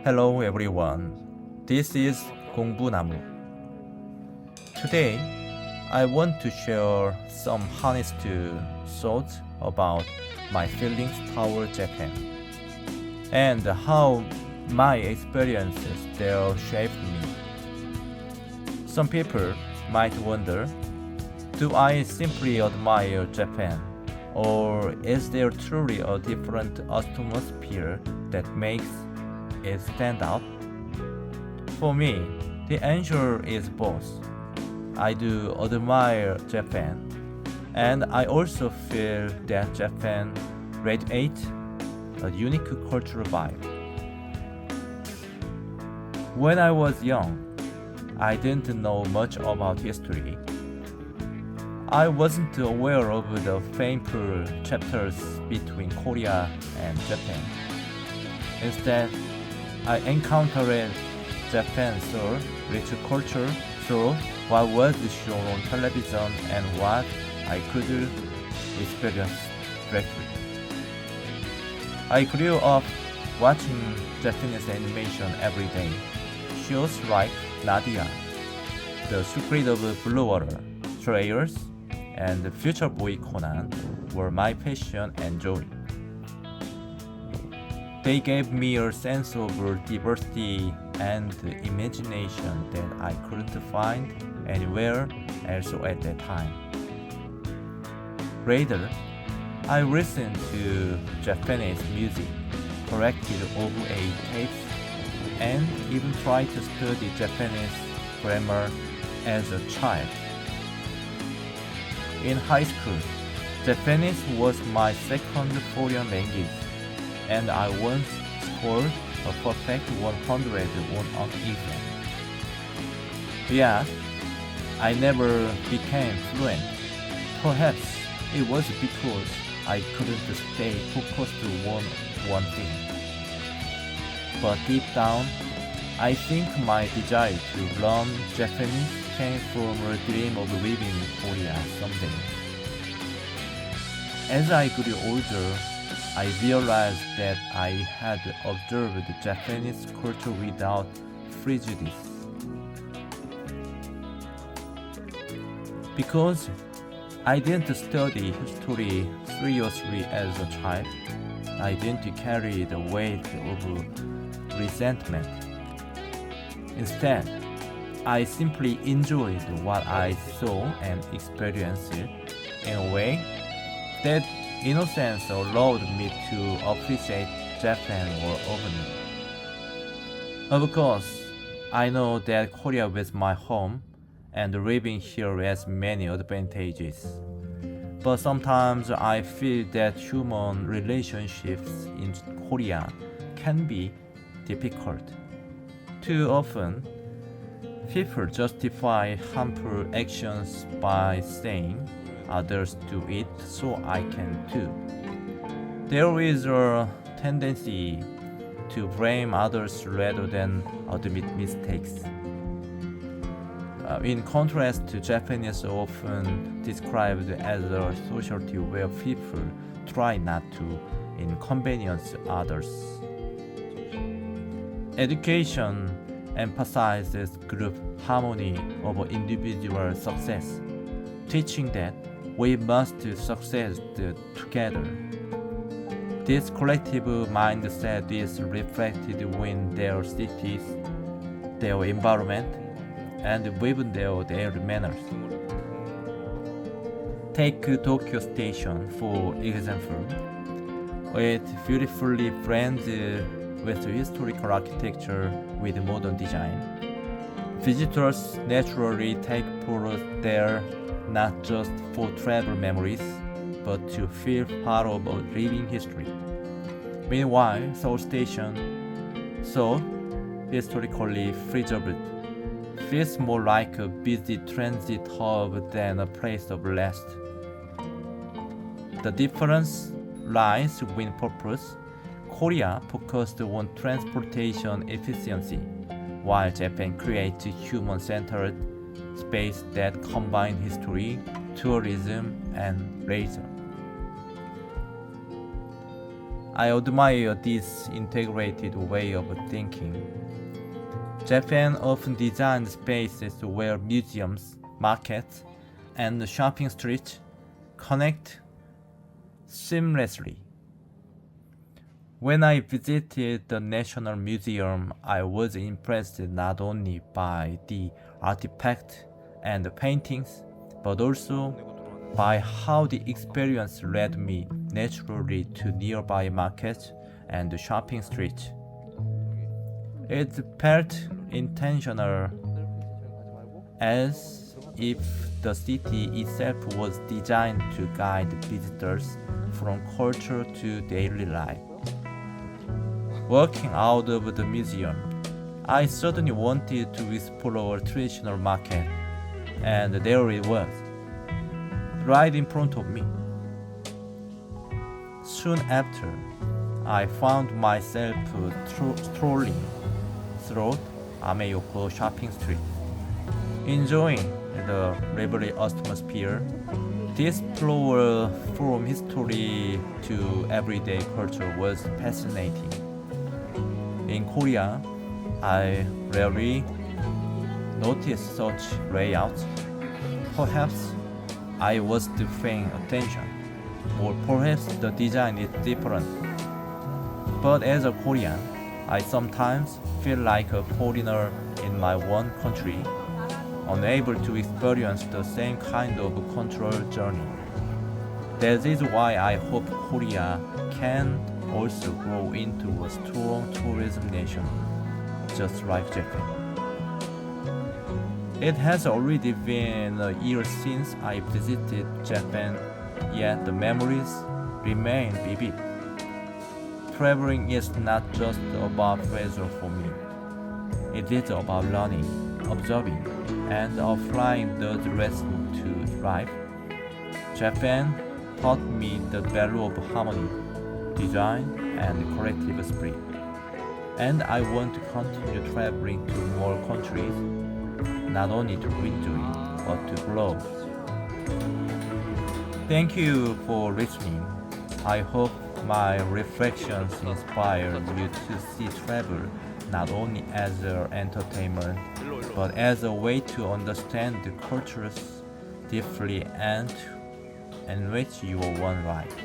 Hello everyone, this is 공부나무. Today, I want to share some honest thoughts about my feelings toward Japan and how my experiences there shaped me. Some people might wonder, do I simply admire Japan, or is there truly a different atmosphere that makes it stand out? For me, the answer is both. I do admire Japan, and I also feel that Japan radiates a unique cultural vibe. When I was young, I didn't know much about history. I wasn't aware of the painful chapters between Korea and Japan. Instead, I encountered Japan's rich culture through what was shown on television and what I could experience directly. I grew up watching Japanese animation every day. Shows like Nadia, The Secret of Blue Water, Trails, and Future Boy Conan were my passion and joy. They gave me a sense of diversity and imagination that I couldn't find anywhere else at that time. Later, I listened to Japanese music, collected OVA tapes, and even tried to study Japanese grammar as a child. In high school, Japanese was my second foreign language, and I once scored a perfect 100 on an exam. Yet, I never became fluent. Perhaps it was because I couldn't stay focused on one thing. But deep down, I think my desire to learn Japanese came from a dream of living in Korea someday. As I grew older, I realized that I had observed Japanese culture without prejudice. Because I didn't study history seriously as a child, I didn't carry the weight of resentment. Instead, I simply enjoyed what I saw and experienced in a way that innocence allowed me to appreciate Japan more openly. Of course, I know that Korea was my home and living here has many advantages. But sometimes I feel that human relationships in Korea can be difficult. Too often, people justify harmful actions by saying others do it so I can too. There is a tendency to blame others rather than admit mistakes. In contrast to Japanese often described as a society where people try not to inconvenience others. Education emphasizes group harmony over individual success, teaching that we must succeed together. This collective mindset is reflected in their cities, their environment, and even their daily manners. Take Tokyo Station for example. It beautifully blends with historical architecture with modern design. Visitors naturally take photos there not just for travel memories, but to feel part of a living history. Meanwhile, Seoul Station, so historically preserved, feels more like a busy transit hub than a place of rest. The difference lies in purpose. Korea focused on transportation efficiency, while Japan creates human-centered space that combine history, tourism, and leisure. I admire this integrated way of thinking. Japan often designed spaces where museums, markets, and shopping streets connect seamlessly. When I visited the National Museum, I was impressed not only by the artifacts and the paintings, but also by how the experience led me naturally to nearby markets and shopping streets. It felt intentional, as if the city itself was designed to guide visitors from culture to daily life. Walking out of the museum, I suddenly wanted to explore a traditional market, and there it was, right in front of me. Soon after, I found myself strolling through Ameyoko shopping street, enjoying the lively atmosphere. This flow from history to everyday culture was fascinating. In Korea, I rarely noticed such layouts. Perhaps I wasn't paying attention, or perhaps the design is different. But as a Korean, I sometimes feel like a foreigner in my own country, unable to experience the same kind of cultural journey. That is why I hope Korea can also grow into a strong tourism nation, just like Japan. It has already been a year since I visited Japan, yet the memories remain vivid. Traveling is not just about pleasure for me. It is about learning, observing, and applying those lessons to life. Japan taught me the value of harmony, design, and collective spirit. And I want to continue traveling to more countries, not only to enjoy, but to grow. Thank you for listening. I hope my reflections inspire you to see travel not only as an entertainment, but as a way to understand the cultures deeply and enrich your own life.